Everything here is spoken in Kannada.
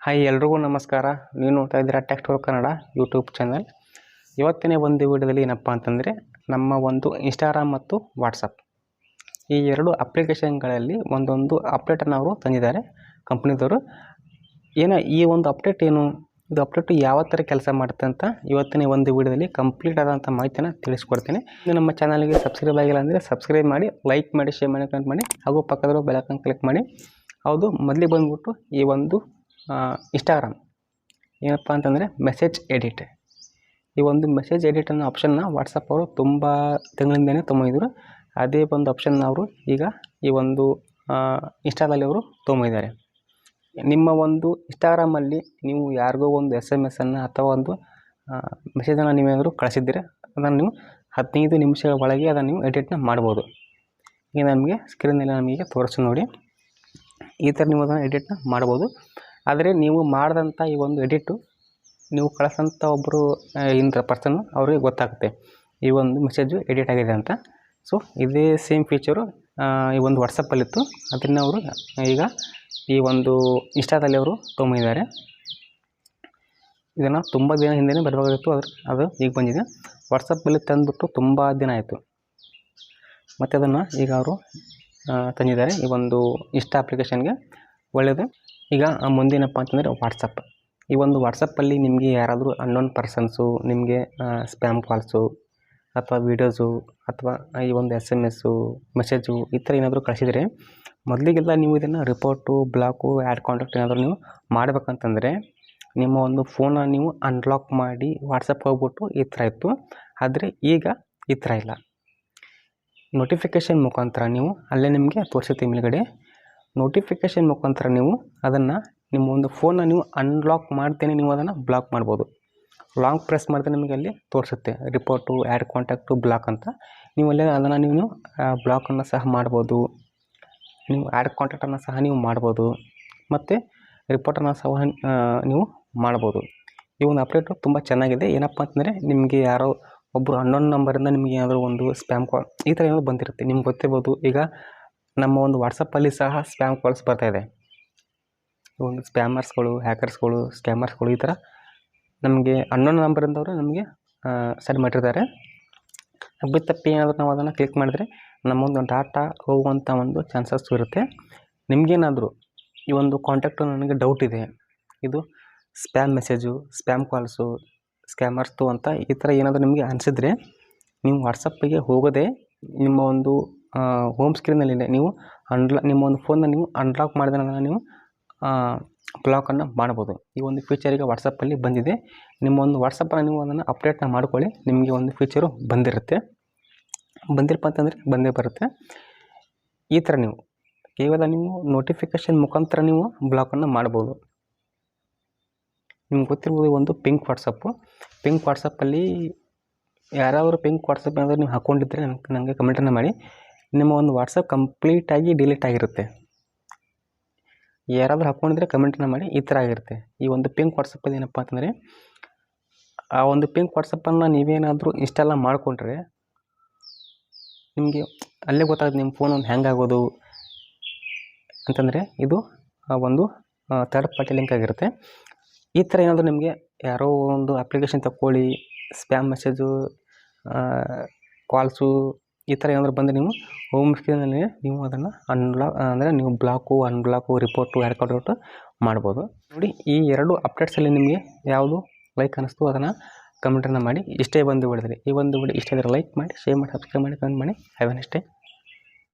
ಹಾಯ್ ಎಲ್ರಿಗೂ ನಮಸ್ಕಾರ. ನೀವು ನೋಡ್ತಾ ಇದ್ದೀರಾ tech tour Kannada YouTube channel. ಇವತ್ತಿನ ಒಂದು ವಿಡಿಯೋದಲ್ಲಿ ಏನಪ್ಪ ಅಂತಂದರೆ ನಮ್ಮ ಒಂದು ಇನ್ಸ್ಟಾಗ್ರಾಮ್ ಮತ್ತು ವಾಟ್ಸಪ್ ಈ ಎರಡು ಅಪ್ಲಿಕೇಶನ್ಗಳಲ್ಲಿ ಒಂದೊಂದು ಅಪ್ಡೇಟನ್ನು ಅವರು ತಂದಿದ್ದಾರೆ ಕಂಪ್ನಿದವರು. ಈ ಒಂದು ಅಪ್ಡೇಟ್ ಏನು, ಇದು ಅಪ್ಡೇಟು ಯಾವ ಥರ ಕೆಲಸ ಮಾಡುತ್ತೆ ಅಂತ ಇವತ್ತಿನ ಒಂದು ವಿಡಿಯೋದಲ್ಲಿ ಕಂಪ್ಲೀಟ್ ಆದಂಥ ಮಾಹಿತಿಯನ್ನು ತಿಳಿಸ್ಕೊಡ್ತೀನಿ. ಇನ್ನು ನಮ್ಮ ಚಾನಲ್ಗೆ ಸಬ್ಸ್ಕ್ರೈಬ್ ಆಗಿಲ್ಲ ಅಂದರೆ ಸಬ್ಸ್ಕ್ರೈಬ್ ಮಾಡಿ, ಲೈಕ್ ಮಾಡಿ, ಶೇರ್ ಮಾಡಿ, ಕಮೆಂಟ್ ಮಾಡಿ, ಹಾಗೂ ಪಕ್ಕದಲ್ಲೂ ಬೆಲ್ ಐಕಾನ್ ಕ್ಲಿಕ್ ಮಾಡಿ. ಹೌದು, ಮೊದಲಿಗೆ ಬಂದುಬಿಟ್ಟು ಈ ಒಂದು ಇನ್ಸ್ಟಾಗ್ರಾಮ್ ಏನಪ್ಪ ಅಂತಂದರೆ ಮೆಸೇಜ್ ಎಡಿಟ್. ಈ ಒಂದು ಮೆಸೇಜ್ ಎಡಿಟ್ ಅನ್ನೋ ಆಪ್ಷನ್ನ ವಾಟ್ಸಪ್ ಅವರು ತುಂಬ ತಿಂಗಳಿಂದಲೇ ತೊಗೊಂಡಿದ್ರು. ಅದೇ ಒಂದು ಆಪ್ಷನ್ನ ಅವರು ಈಗ ಈ ಒಂದು ಇನ್ಸ್ಟಾದಲ್ಲಿ ಅವರು ತೊಗೊಂಡಿದ್ದಾರೆ. ನಿಮ್ಮ ಒಂದು ಇನ್ಸ್ಟಾಗ್ರಾಮಲ್ಲಿ ನೀವು ಯಾರಿಗೋ ಒಂದು SMS ಅನ್ನು ಅಥವಾ ಒಂದು ಮೆಸೇಜನ್ನು ನೀವೇನಾದರೂ ಕಳಿಸಿದ್ದೀರ, ಅದನ್ನು ನೀವು 15 ನಿಮಿಷಗಳ ಒಳಗೆ ಅದನ್ನು ನೀವು ಎಡಿಟ್ನ ಮಾಡ್ಬೋದು. ಈಗ ನಮಗೆ ಸ್ಕ್ರೀನಲ್ಲಿ ನಮಗೆ ತೋರಿಸಿ ನೋಡಿ, ಈ ಥರ ನೀವು ಅದನ್ನು ಎಡಿಟ್ನ ಮಾಡ್ಬೋದು. ಆದರೆ ನೀವು ಮಾಡಿದಂಥ ಈ ಒಂದು ಎಡಿಟು ನೀವು ಕಳಿಸೋಂಥ ಒಬ್ಬರು ಪರ್ಸನ್ನು ಅವ್ರಿಗೆ ಗೊತ್ತಾಗುತ್ತೆ ಈ ಒಂದು ಮೆಸೇಜು ಎಡಿಟ್ ಆಗಿದೆ ಅಂತ. ಸೊ ಇದೇ ಸೇಮ್ ಫೀಚರು ಈ ಒಂದು ವಾಟ್ಸಪ್ಪಲ್ಲಿತ್ತು, ಅದನ್ನು ಅವರು ಈಗ ಈ ಒಂದು ಇನ್ಸ್ಟಾದಲ್ಲಿ ಅವರು ತೊಗೊಂಡಿದ್ದಾರೆ. ಇದನ್ನು ತುಂಬ ದಿನ ಹಿಂದೆ ಬರಬೇಕಾಗಿತ್ತು, ಅದು ಈಗ ಬಂದಿದೆ. ವಾಟ್ಸಪ್ಪಲ್ಲಿ ತಂದುಬಿಟ್ಟು ತುಂಬ ದಿನ ಆಯಿತು, ಮತ್ತು ಅದನ್ನು ಈಗ ಅವರು ತಂದಿದ್ದಾರೆ ಈ ಒಂದು ಇನ್ಸ್ಟಾ ಅಪ್ಲಿಕೇಶನ್ಗೆ. ಒಳ್ಳೆಯದು. ಈಗ ಮುಂದೇನಪ್ಪ ಅಂತಂದರೆ ವಾಟ್ಸಪ್. ಈ ಒಂದು ವಾಟ್ಸಪ್ಪಲ್ಲಿ ನಿಮಗೆ ಯಾರಾದರೂ ಅನ್ನೋನ್ ಪರ್ಸನ್ಸು ನಿಮಗೆ ಸ್ಪ್ಯಾಮ್ ಕಾಲ್ಸು ಅಥವಾ ವೀಡಿಯೋಸು ಅಥವಾ ಈ ಒಂದು SMS ಮೆಸೇಜು ಈ ಥರ ಏನಾದರೂ ಕಳಿಸಿದರೆ, ಮೊದಲಿಗೆಲ್ಲ ನೀವು ಇದನ್ನು ರಿಪೋರ್ಟು, ಬ್ಲಾಕು, ಆ್ಯಡ್ ಕಾಂಟ್ಯಾಕ್ಟ್ ಏನಾದರೂ ನೀವು ಮಾಡಬೇಕಂತಂದರೆ ನಿಮ್ಮ ಒಂದು ಫೋನನ್ನು ನೀವು ಅನ್ಲಾಕ್ ಮಾಡಿ ವಾಟ್ಸಪ್ಗೆ ಹೋಗ್ಬಿಟ್ಟು ಈ ಥರ ಇತ್ತು. ಆದರೆ ಈಗ ಈ ಥರ ಇಲ್ಲ. ನೋಟಿಫಿಕೇಷನ್ ಮುಖಾಂತರ ನೀವು ಅಲ್ಲೇ ನಿಮಗೆ ತೋರಿಸುತ್ತೆ ಮೇಲ್ಗಡೆ, ನೋಟಿಫಿಕೇಷನ್ ಮುಖಾಂತರ ನೀವು ಅದನ್ನು ನಿಮ್ಮ ಒಂದು ಫೋನ್ನ ನೀವು ಅನ್ಲಾಕ್ ಮಾಡ್ತೇನೆ ನೀವು ಅದನ್ನು ಬ್ಲಾಕ್ ಮಾಡ್ಬೋದು. ಲಾಂಗ್ ಪ್ರೆಸ್ ಮಾಡಿದ್ರೆ ನಿಮಗೆ ಅಲ್ಲಿ ತೋರಿಸುತ್ತೆ ರಿಪೋರ್ಟು, ಆ್ಯಡ್ ಕಾಂಟ್ಯಾಕ್ಟು, ಬ್ಲಾಕ್ ಅಂತ. ನೀವು ಅಲ್ಲೇ ಅದನ್ನು ನೀವು ಬ್ಲಾಕನ್ನು ಸಹ ಮಾಡ್ಬೋದು, ನೀವು ಆ್ಯಡ್ ಕಾಂಟ್ಯಾಕ್ಟನ್ನು ಸಹ ನೀವು ಮಾಡ್ಬೋದು, ಮತ್ತು ರಿಪೋರ್ಟನ್ನು ಸಹ ನೀವು ಮಾಡ್ಬೋದು. ಈ ಒಂದು ಅಪ್ಡೇಟು ತುಂಬ ಚೆನ್ನಾಗಿದೆ. ಏನಪ್ಪ ಅಂತಂದರೆ ನಿಮಗೆ ಯಾರೋ ಒಬ್ಬರು ಅನ್ನೋನ್ ನಂಬರಿಂದ ನಿಮಗೆ ಏನಾದರೂ ಒಂದು ಸ್ಪ್ಯಾಮ್ ಕಾಲ್ ಈ ಥರ ಏನಾದರೂ ಬಂದಿರುತ್ತೆ, ನಿಮ್ಗೆ ಗೊತ್ತಿರ್ಬೋದು. ಈಗ ನಮ್ಮ ಒಂದು ವಾಟ್ಸಪ್ಪಲ್ಲಿ ಸಹ ಸ್ಪ್ಯಾಮ್ ಕಾಲ್ಸ್ ಬರ್ತಾಯಿದೆ. ಒಂದು ಸ್ಪ್ಯಾಮರ್ಸ್ಗಳು, ಹ್ಯಾಕರ್ಸ್ಗಳು, ಸ್ಕ್ಯಾಮರ್ಸ್ಗಳು ಈ ಥರ ನಮಗೆ ಅನ್ನೋನ್ ನಂಬರಿಂದವರು ನಮಗೆ ಸೆಂಡ್ ಮಾಡಿರ್ತಾರೆ. ತಪ್ಪಿ ಏನಾದರೂ ನಾವು ಅದನ್ನು ಕ್ಲಿಕ್ ಮಾಡಿದರೆ ನಮ್ಮೊಂದು ಡಾಟಾ ಹೋಗುವಂಥ ಒಂದು ಚಾನ್ಸಸ್ ಇರುತ್ತೆ. ನಿಮಗೇನಾದರೂ ಈ ಒಂದು ಕಾಂಟ್ಯಾಕ್ಟು ನನಗೆ ಡೌಟ್ ಇದೆ, ಇದು ಸ್ಪ್ಯಾಮ್ ಮೆಸೇಜು, ಸ್ಪ್ಯಾಮ್ ಕಾಲ್ಸು, ಸ್ಕ್ಯಾಮರ್ಸ್ದು ಅಂತ ಈ ಥರ ಏನಾದರೂ ನಿಮಗೆ ಅನಿಸಿದ್ರೆ, ನೀವು ವಾಟ್ಸಪ್ಪಿಗೆ ಹೋಗೋದೇ ನಿಮ್ಮ ಒಂದು ಹೋಮ್ ಸ್ಕ್ರೀನಲ್ಲಿದೆ ನೀವು ನಿಮ್ಮ ಒಂದು ಫೋನ್ನ ನೀವು ಅನ್ಲಾಕ್ ಮಾಡಿದ ನಂತರ ನೀವು ಬ್ಲಾಕನ್ನು ಮಾಡ್ಬೋದು. ಈ ಒಂದು ಫೀಚರ್ ಈಗ ವಾಟ್ಸಪ್ಪಲ್ಲಿ ಬಂದಿದೆ. ನಿಮ್ಮ ಒಂದು ವಾಟ್ಸಪ್ಪನ್ನು ನೀವು ಅದನ್ನು ಅಪ್ಡೇಟ್ನ ಮಾಡ್ಕೊಳ್ಳಿ, ನಿಮಗೆ ಒಂದು ಫೀಚರು ಬಂದಿರಪ್ಪ ಅಂತಂದರೆ ಬಂದೇ ಬರುತ್ತೆ. ಈ ಥರ ನೀವು ಕೇವಲ ನೀವು ನೋಟಿಫಿಕೇಷನ್ ಮುಖಾಂತರ ನೀವು ಬ್ಲಾಕನ್ನು ಮಾಡ್ಬೋದು. ನಿಮ್ಗೆ ಗೊತ್ತಿರ್ಬೋದು ಒಂದು ಪಿಂಕ್ ವಾಟ್ಸಪ್ಪಲ್ಲಿ ಯಾರಾದರೂ ಪಿಂಕ್ ವಾಟ್ಸಪ್ ಏನಾದರೂ ನೀವು ಹಾಕ್ಕೊಂಡಿದ್ದರೆ ನನಗೆ ಕಮೆಂಟನ್ನು ಮಾಡಿ. ನಿಮ್ಮ ಒಂದು ವಾಟ್ಸಪ್ ಕಂಪ್ಲೀಟಾಗಿ ಡಿಲೀಟ್ ಆಗಿರುತ್ತೆ. ಯಾರಾದರೂ ಹಾಕ್ಕೊಂಡಿದ್ರೆ ಕಮೆಂಟನ್ನು ಮಾಡಿ. ಈ ಥರ ಆಗಿರುತ್ತೆ ಈ ಒಂದು ಪಿಂಕ್ ವಾಟ್ಸಪ್ಪಲ್ಲಿ. ಏನಪ್ಪ ಅಂತಂದರೆ ಆ ಒಂದು ಪಿಂಕ್ ವಾಟ್ಸಪ್ಪನ್ನು ನೀವೇನಾದರೂ ಇನ್ಸ್ಟಾಲ್ ಮಾಡಿಕೊಂಡ್ರೆ ನಿಮಗೆ ಅಲ್ಲೇ ಗೊತ್ತಾಗುತ್ತೆ ನಿಮ್ಮ ಫೋನ್ ಒಂದು ಹ್ಯಾಂಗ್ ಆಗೋದು ಅಂತಂದರೆ ಇದು ಒಂದು ಥರ್ಡ್ ಪಾರ್ಟಿ ಲಿಂಕ್ ಆಗಿರುತ್ತೆ. ಈ ಥರ ಏನಾದರೂ ನಿಮಗೆ ಯಾರೋ ಒಂದು ಅಪ್ಲಿಕೇಶನ್ ತಗೊಳ್ಳಿ, ಸ್ಪ್ಯಾಮ್ ಮೆಸೇಜು, ಕಾಲ್ಸು ಈ ಥರ ಏನಾದರೂ ಬಂದರೆ ನೀವು ಹೋಮ್ ಸ್ಕ್ರೀನಲ್ಲಿ ನೀವು ಅದನ್ನು ನೀವು ಬ್ಲಾಕು, ಅನ್ಬ್ಲಾಕು, ರಿಪೋರ್ಟು, ಆ್ಯಡ್ ಕಾಂಟ್ಯಾಕ್ಟು ಮಾಡ್ಬೋದು. ನೋಡಿ, ಈ ಎರಡು ಅಪ್ಡೇಟ್ಸಲ್ಲಿ ನಿಮಗೆ ಯಾವುದು ಲೈಕ್ ಅನ್ನಿಸ್ತು ಅದನ್ನು ಕಮೆಂಟನ್ನು ಮಾಡಿ. ಇಷ್ಟೇ ಒಂದು ವಿಡಿಯೋದಲ್ಲಿ ಈ ಒಂದು ವಿಡಿಯೋ ಇಷ್ಟ ಇದ್ದರೆ ಲೈಕ್ ಮಾಡಿ, ಶೇರ್ ಮಾಡಿ, ಸಬ್ಸ್ಕ್ರೈಬ್ ಮಾಡಿ, ಕಮೆಂಟ್ ಮಾಡಿ. Have A nice day.